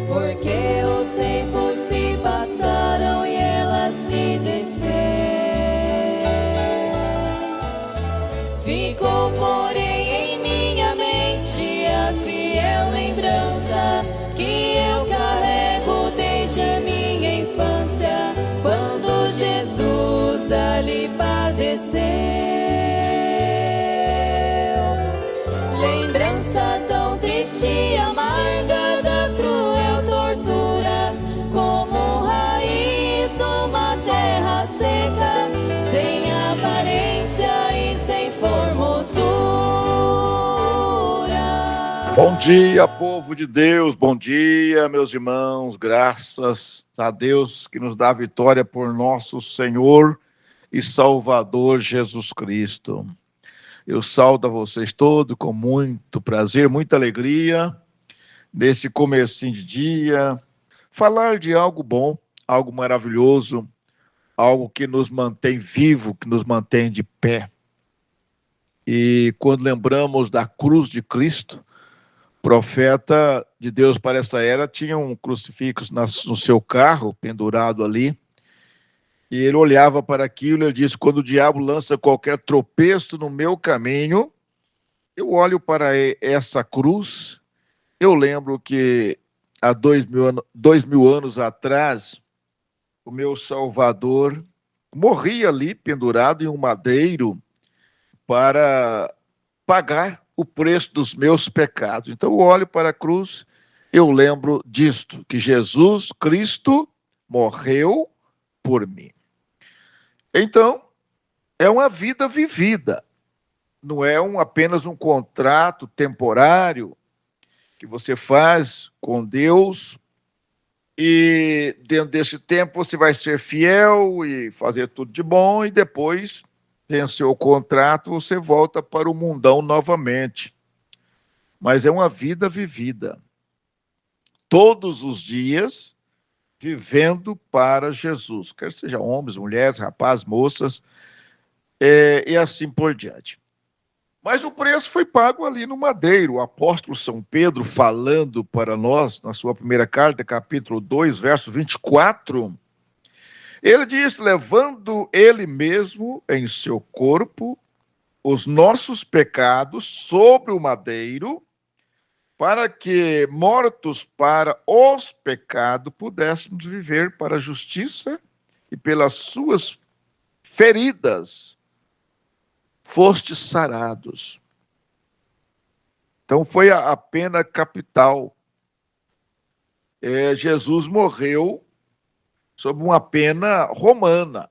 porque os tempos se passaram e ela se desfez. Ficou, porém, em minha mente a fiel lembrança que eu carrego desde a minha infância, quando Jesus ali padeceu. Lembrança tão triste e amarga da cruel tortura, como raiz numa terra seca, sem aparência e sem formosura. Bom dia, povo de Deus, bom dia, meus irmãos, graças a Deus que nos dá a vitória por nosso Senhor e Salvador Jesus Cristo. Eu saúdo a vocês todos com muito prazer, muita alegria, nesse comecinho de dia, falar de algo bom, algo maravilhoso, algo que nos mantém vivo, que nos mantém de pé. E quando lembramos da cruz de Cristo, o profeta de Deus para essa era tinha um crucifixo no seu carro, pendurado ali, e ele olhava para aquilo e ele disse: quando o diabo lança qualquer tropeço no meu caminho, eu olho para essa cruz, eu lembro que há 2000 anos atrás, o meu Salvador morria ali pendurado em um madeiro para pagar o preço dos meus pecados. Então eu olho para a cruz, eu lembro disto, que Jesus Cristo morreu por mim. Então, é uma vida vivida, não é apenas um contrato temporário que você faz com Deus e dentro desse tempo você vai ser fiel e fazer tudo de bom e depois, venceu o contrato, você volta para o mundão novamente. Mas é uma vida vivida, todos os dias, vivendo para Jesus, quer seja homens, mulheres, rapazes, moças, e assim por diante. Mas o preço foi pago ali no madeiro. O apóstolo São Pedro, falando para nós, na sua primeira carta, capítulo 2, verso 24, ele diz: levando ele mesmo em seu corpo os nossos pecados sobre o madeiro, para que, mortos para os pecados, pudéssemos viver para a justiça, e pelas suas feridas fostes sarados. Então foi a pena capital. Jesus morreu sob uma pena romana,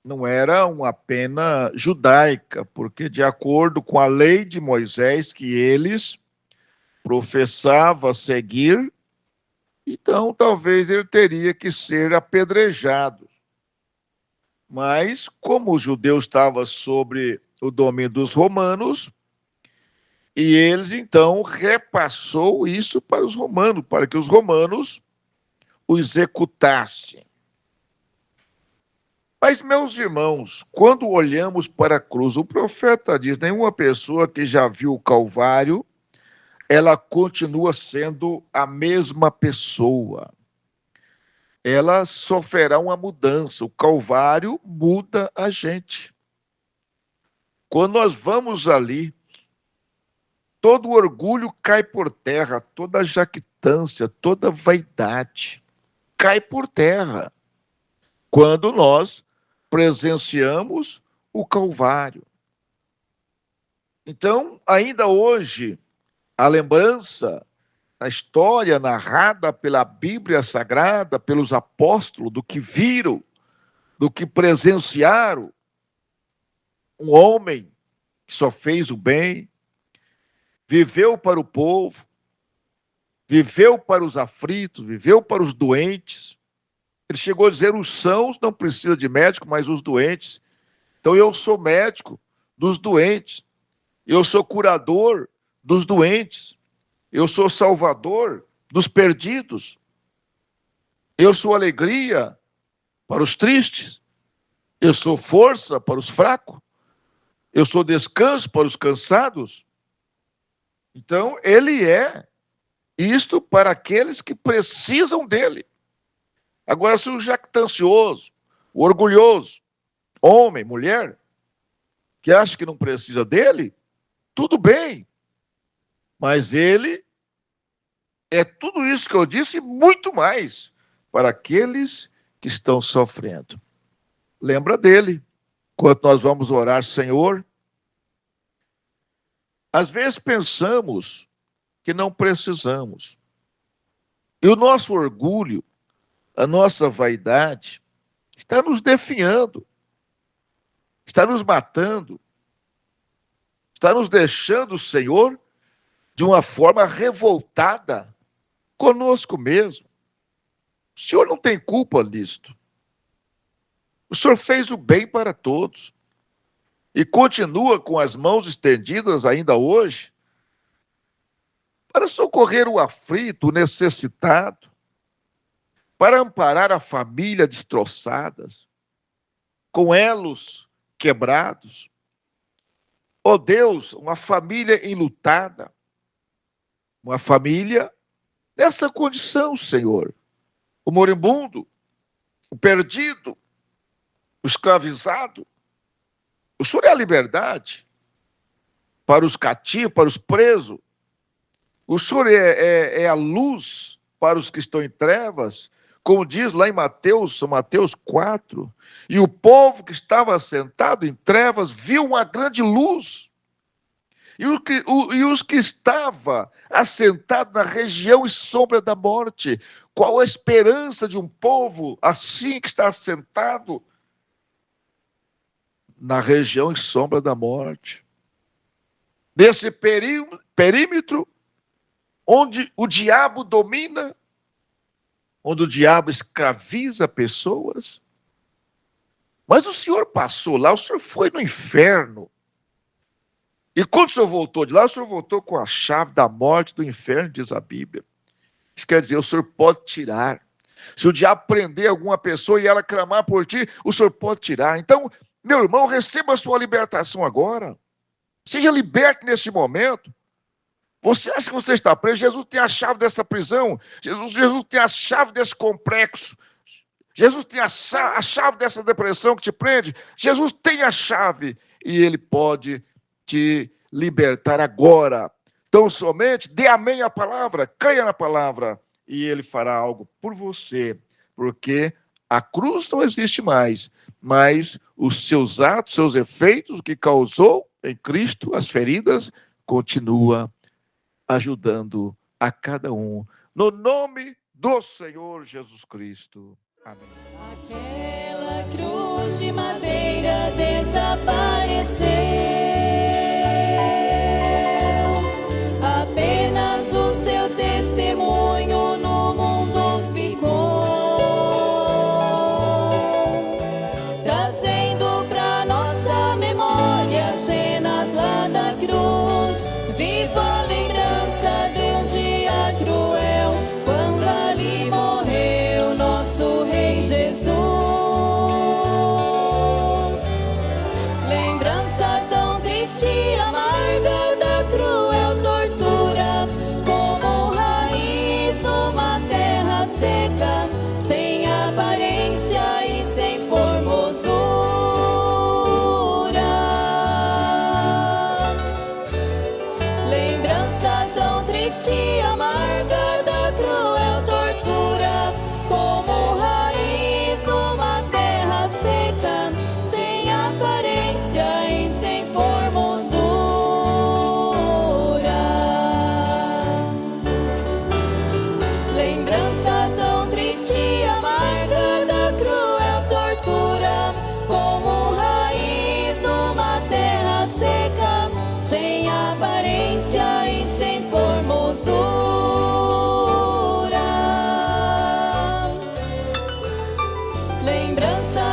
não era uma pena judaica, porque de acordo com a lei de Moisés, que eles professava seguir, então talvez ele teria que ser apedrejado. Mas, como o judeu estava sob o domínio dos romanos, e eles então repassou isso para os romanos, para que os romanos o executassem. Mas, meus irmãos, quando olhamos para a cruz, o profeta diz: nenhuma pessoa que já viu o Calvário, ela continua sendo a mesma pessoa. Ela sofrerá uma mudança. O Calvário muda a gente. Quando nós vamos ali, todo orgulho cai por terra, toda jactância, toda vaidade cai por terra, quando nós presenciamos o Calvário. Então, ainda hoje, a lembrança, a história narrada pela Bíblia Sagrada, pelos apóstolos, do que viram, do que presenciaram, um homem que só fez o bem, viveu para o povo, viveu para os aflitos, viveu para os doentes. Ele chegou a dizer: os sãos não precisam de médico, mas os doentes. Então eu sou médico dos doentes, eu sou curador dos doentes, eu sou salvador dos perdidos, eu sou alegria para os tristes, eu sou força para os fracos, eu sou descanso para os cansados. Então, ele é isto para aqueles que precisam dele. Agora, se o jactancioso, o orgulhoso, homem, mulher, que acha que não precisa dele, tudo bem. Mas ele é tudo isso que eu disse e muito mais para aqueles que estão sofrendo. Lembra dele, quando nós vamos orar, Senhor. Às vezes pensamos que não precisamos. E o nosso orgulho, a nossa vaidade, está nos definhando, está nos matando, está nos deixando, Senhor, de uma forma revoltada conosco mesmo. O Senhor não tem culpa nisto. O Senhor fez o bem para todos e continua com as mãos estendidas ainda hoje para socorrer o aflito, o necessitado, para amparar a família destroçadas, com elos quebrados. Ó Deus, uma família enlutada, uma família nessa condição, Senhor. O moribundo, o perdido, o escravizado. O Senhor é a liberdade para os cativos, para os presos. O Senhor é a luz para os que estão em trevas, como diz lá em Mateus 4. E o povo que estava assentado em trevas viu uma grande luz. E os que estavam assentados na região e sombra da morte, qual a esperança de um povo assim que está assentado na região e sombra da morte? Nesse perímetro onde o diabo domina, onde o diabo escraviza pessoas. Mas o Senhor passou lá, o Senhor foi no inferno. E quando o Senhor voltou de lá, o Senhor voltou com a chave da morte do inferno, diz a Bíblia. Isso quer dizer, o Senhor pode tirar. Se o diabo prender alguma pessoa e ela clamar por ti, o Senhor pode tirar. Então, meu irmão, receba a sua libertação agora. Seja liberto neste momento. Você acha que você está preso? Jesus tem a chave dessa prisão. Jesus tem a chave desse complexo. Jesus tem a chave dessa depressão que te prende. Jesus tem a chave e ele pode te libertar agora. Então, somente dê amém à palavra, creia na palavra e ele fará algo por você. Porque a cruz não existe mais, mas os seus atos, seus efeitos, o que causou em Cristo, as feridas, continua ajudando a cada um. No nome do Senhor Jesus Cristo. Amém. Aquela cruz de madeira desapareceu. Apenas o seu testemunho no mundo ficou, trazendo pra nossa memória cenas lá da cruz. Viva a lembrança de um dia cruel, quando ali morreu nosso Rei Jesus. Lembrança tão triste e amarga da cruel tortura, como raiz numa terra seca, sem aparência e sem formosura. Lembrança tão triste e amarga da cruel tortura, como raiz numa terra seca, sem aparência e sem formosura. Lembrança tão triste e amarga da cruel tortura, como raiz numa terra seca, sem aparência e sem formosura. Lembrança